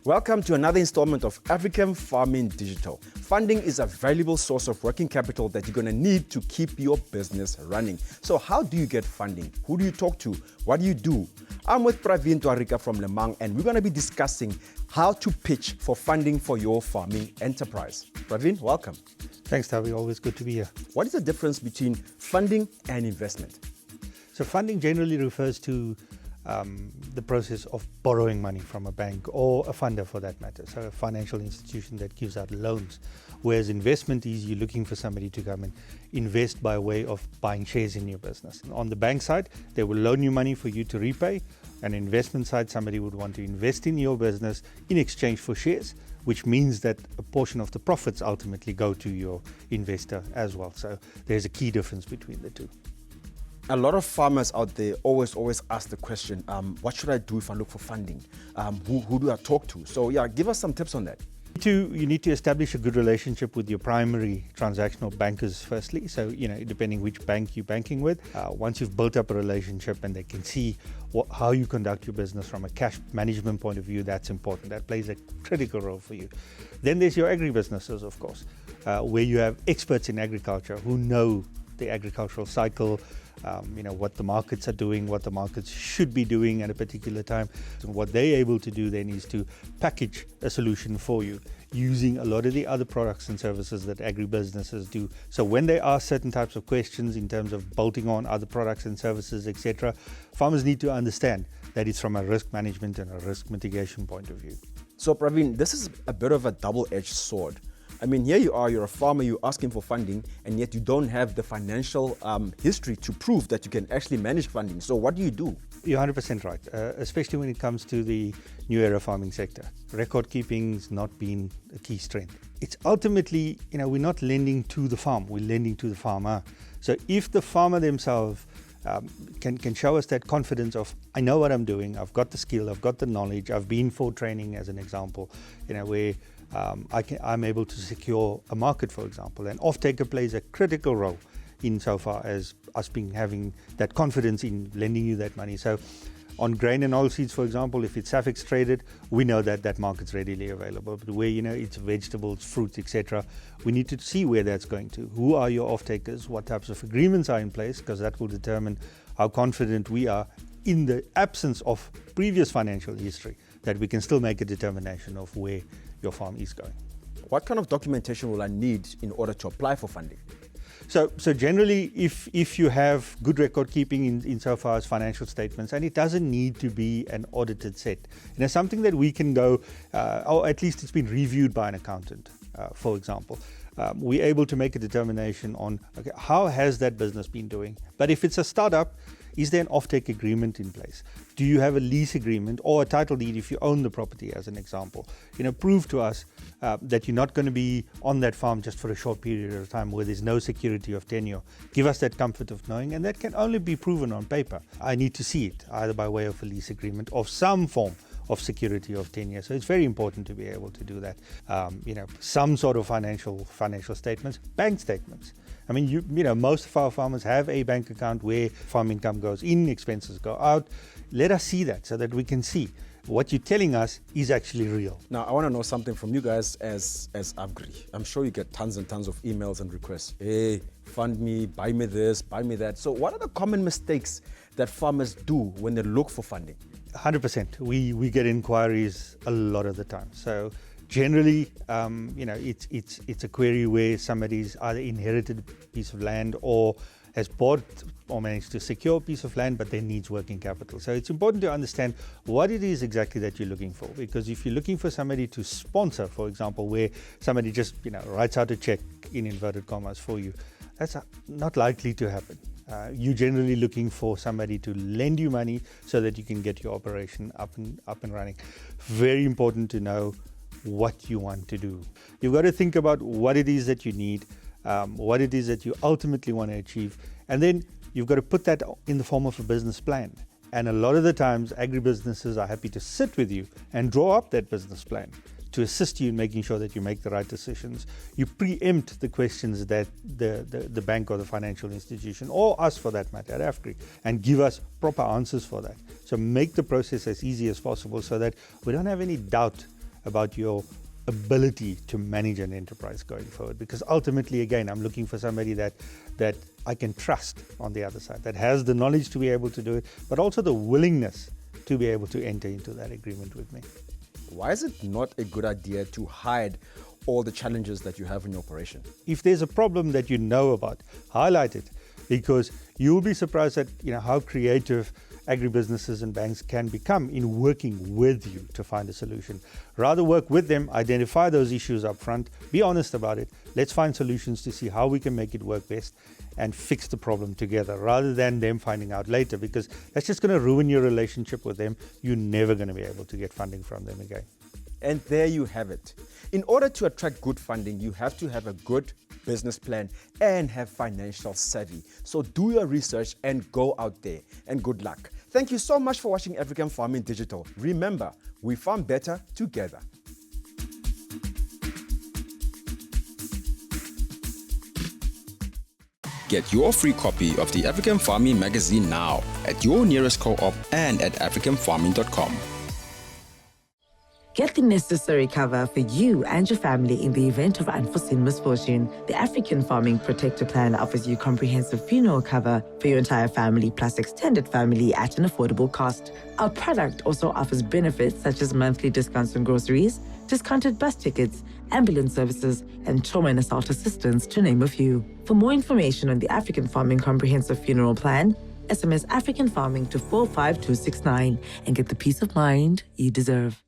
Welcome to another installment of African Farming Digital. Funding is a valuable source of working capital that you're going to need to keep your business running. So how do you get funding? Who do you talk to? What do you do? I'm with Praveen Dwarika from Lemang, and we're going to be discussing how to pitch for funding for your farming enterprise. Praveen, welcome. Thanks, Tavi. Always good to be here. What is the difference between funding and investment? So funding generally refers to the process of borrowing money from a bank or a funder for that matter, so a financial institution that gives out loans. Whereas investment is you're looking for somebody to come and invest by way of buying shares in your business. On the bank side, they will loan you money for you to repay. On the investment side, somebody would want to invest in your business in exchange for shares, which means that a portion of the profits ultimately go to your investor as well. So there's a key difference between the two. A lot of farmers out there always ask the question, what should I do if I look for funding? Who do I talk to? So yeah, give us some tips on that. You need to establish a good relationship with your primary transactional bankers firstly. So, depending which bank you're banking with, once you've built up a relationship and they can see how you conduct your business from a cash management point of view, that's important. That plays a critical role for you. Then there's your agribusinesses, of course, where you have experts in agriculture who know the agricultural cycle, what the markets are doing, what the markets should be doing at a particular time. And what they're able to do then is to package a solution for you using a lot of the other products and services that agribusinesses do. So when they ask certain types of questions in terms of bolting on other products and services, etc., farmers need to understand that it's from a risk management and a risk mitigation point of view. So Praveen, this is a bit of a double-edged sword. I mean, here you are, you're a farmer, you're asking for funding, and yet you don't have the financial history to prove that you can actually manage funding. So what do you do? You're 100% right, especially when it comes to the new era farming sector. Record keeping's not been a key strength. It's ultimately, we're not lending to the farm, we're lending to the farmer. So if the farmer themselves can show us that confidence of, I know what I'm doing, I've got the skill, I've got the knowledge, I've been for training as an example, where I'm able to secure a market, for example. And off-taker plays a critical role insofar as us having that confidence in lending you that money. So on grain and oilseeds, for example, if it's suffix traded, we know that that market's readily available. But where, it's vegetables, fruits, etc., we need to see where that's going to. Who are your off-takers? What types of agreements are in place? Because that will determine how confident we are in the absence of previous financial history that we can still make a determination of where your farm is going. What kind of documentation will I need in order to apply for funding? So generally, if you have good record keeping insofar as financial statements, and it doesn't need to be an audited set, something that we can go, or at least it's been reviewed by an accountant, for example. We're able to make a determination on, okay, how has that business been doing? But if it's a startup, is there an offtake agreement in place? Do you have a lease agreement or a title deed if you own the property, as an example? Prove to us that you're not going to be on that farm just for a short period of time where there's no security of tenure. Give us that comfort of knowing, and that can only be proven on paper. I need to see it either by way of a lease agreement or some form of security of tenure. So it's very important to be able to do that. Some sort of financial statements, bank statements. I mean, most of our farmers have a bank account where farm income goes in, expenses go out. Let us see that so that we can see what you're telling us is actually real. Now, I want to know something from you guys as Afgri. I'm sure you get tons and tons of emails and requests. Hey, fund me, buy me this, buy me that. So what are the common mistakes that farmers do when they look for funding? 100%. We get inquiries a lot of the time. So generally, it's a query where somebody's either inherited a piece of land or has bought or managed to secure a piece of land, but then needs working capital. So it's important to understand what it is exactly that you're looking for. Because if you're looking for somebody to sponsor, for example, where somebody just writes out a check in inverted commas for you, that's not likely to happen. You're generally looking for somebody to lend you money so that you can get your operation up and running. Very important to know what you want to do. You've got to think about what it is that you need, what it is that you ultimately want to achieve, and then you've got to put that in the form of a business plan. And a lot of the times, agribusinesses are happy to sit with you and draw up that business plan to assist you in making sure that you make the right decisions. You preempt the questions that the bank or the financial institution, or us for that matter at Afgri, and give us proper answers for that. So make the process as easy as possible so that we don't have any doubt about your ability to manage an enterprise going forward. Because ultimately, again, I'm looking for somebody that I can trust on the other side, that has the knowledge to be able to do it, but also the willingness to be able to enter into that agreement with me. Why is it not a good idea to hide all the challenges that you have in your operation? If there's a problem that you know about, highlight it, because you'll be surprised at how creative agribusinesses and banks can become in working with you to find a solution. Rather work with them, identify those issues up front, be honest about it. Let's find solutions to see how we can make it work best and fix the problem together, rather than them finding out later, because that's just going to ruin your relationship with them. You're never going to be able to get funding from them again. And there you have it. In order to attract good funding, you have to have a good business plan and have financial savvy. So do your research and go out there, and good luck. Thank you so much for watching African Farming Digital. Remember, we farm better together. Get your free copy of the African Farming magazine now at your nearest co-op and at africanfarming.com. Get the necessary cover for you and your family in the event of unforeseen misfortune. The African Farming Protector Plan offers you comprehensive funeral cover for your entire family plus extended family at an affordable cost. Our product also offers benefits such as monthly discounts on groceries, discounted bus tickets, ambulance services, and trauma and assault assistance, to name a few. For more information on the African Farming Comprehensive Funeral Plan, SMS African Farming to 45269 and get the peace of mind you deserve.